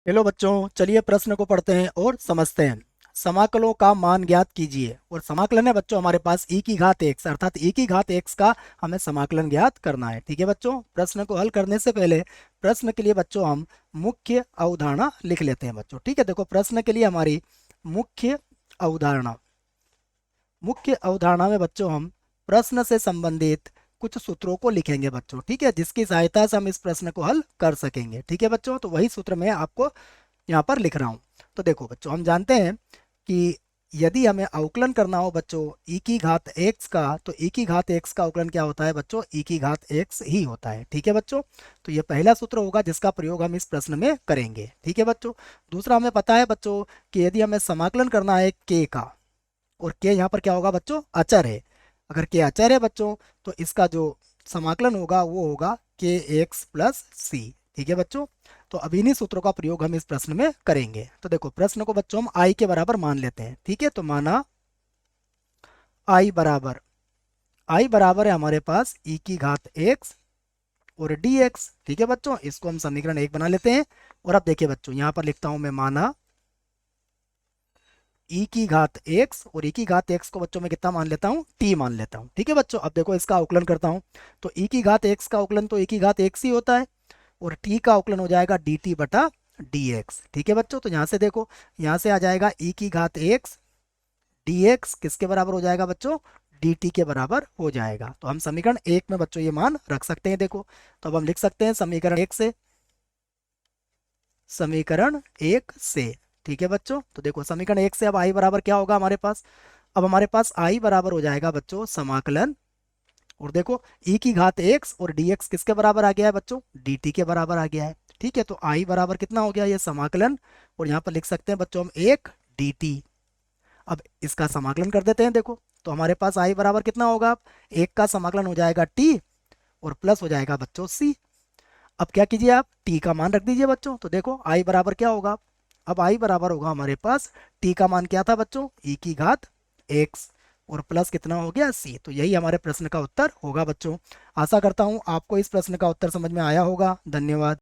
Hello बच्चों, चलिए प्रश्न को पढ़ते हैं और समझते हैं। समाकलों का मान ज्ञात कीजिए। और समाकलन है बच्चों हमारे पास e की घात x, अर्थात e की घात x का हमें समाकलन ज्ञात करना है। ठीक है बच्चों, प्रश्न को हल करने से पहले प्रश्न के लिए बच्चों हम मुख्य अवधारणा लिख लेते हैं बच्चों। ठीक है, देखो प्रश्न के लिए हमारी मुख्य अवधारणा मुख्य अवधारणा में बच्चों हम प्रश्न से संबंधित कुछ सूत्रों को लिखेंगे बच्चों। ठीक है, जिसकी सहायता से हम इस प्रश्न को हल कर सकेंगे। ठीक है बच्चों, तो वही सूत्र मैं आपको यहाँ पर लिख रहा हूँ। तो देखो बच्चों, हम जानते हैं कि यदि हमें अवकलन करना हो बच्चों e की घात x का, तो e की घात x का अवकलन क्या होता है बच्चों? e की घात x ही होता है। ठीक है बच्चों, तो ये पहला सूत्र होगा जिसका प्रयोग हम इस प्रश्न में करेंगे। ठीक है बच्चों, दूसरा हमें पता है बच्चों कि यदि हमें समाकलन करना है k का, और k यहाँ पर क्या होगा बच्चों? अचर है। अगर k अचर है बच्चों, तो इसका जो समाकलन होगा वो होगा के एक्स प्लस सी। ठीक है बच्चों, तो अब इन्हीं सूत्रों का प्रयोग हम इस प्रश्न में करेंगे। तो देखो प्रश्न को बच्चों हम आई के बराबर मान लेते हैं। ठीक है, तो माना आई बराबर है हमारे पास ई की घात एक्स और डी एक्स। ठीक है बच्चों, इसको हम समीकरण एक बना लेते हैं। और अब देखिए बच्चों, यहाँ पर लिखता हूं मैं माना ई की घात एक्स, और ई की घात एक्स को बच्चों में कितना मान लेता हूँ? टी मान लेता हूँ। ठीक है बच्चों, अब देखो इसका अवकलन करता हूँ। तो ई की घात एक्स का अवकलन तो ई की घात एक्स ही होता है, और टी का अवकलन हो जाएगा डी टी बटा डी एक्स। ठीक है बच्चों, तो यहाँ से देखो, यहाँ से आ जाएगा ई की घात एक्स डी एक्स किसके बराबर हो जाएगा बच्चों? डी टी के बराबर हो जाएगा। तो हम समीकरण एक में बच्चों ये मान रख सकते हैं। देखो, तो अब हम लिख सकते हैं समीकरण एक से। ठीक है बच्चों, तो देखो समीकरण एक से अब आई बराबर क्या होगा हमारे पास? अब हमारे पास आई बराबर हो जाएगा बच्चों समाकलन, और देखो ई की घात एक्स और डी एक्स किसके बराबर आ गया है बच्चों? डी टी के बराबर आ गया है। ठीक है, तो आई बराबर कितना हो गया? ये समाकलन, और यहाँ पर लिख सकते हैं बच्चों हम एक डी टी। अब इसका समाकलन कर देते हैं। देखो, तो हमारे पास आई बराबर कितना होगा? एक का समाकलन हो जाएगा टी, और प्लस हो जाएगा बच्चों सी। अब क्या कीजिए, आप टी का मान रख दीजिए बच्चों। तो देखो आई बराबर क्या होगा? अब आई बराबर होगा हमारे पास, टी का मान क्या था बच्चों? ई की घात एक्स, और प्लस कितना हो गया? सी। तो यही हमारे प्रश्न का उत्तर होगा बच्चों। आशा करता हूँ आपको इस प्रश्न का उत्तर समझ में आया होगा। धन्यवाद।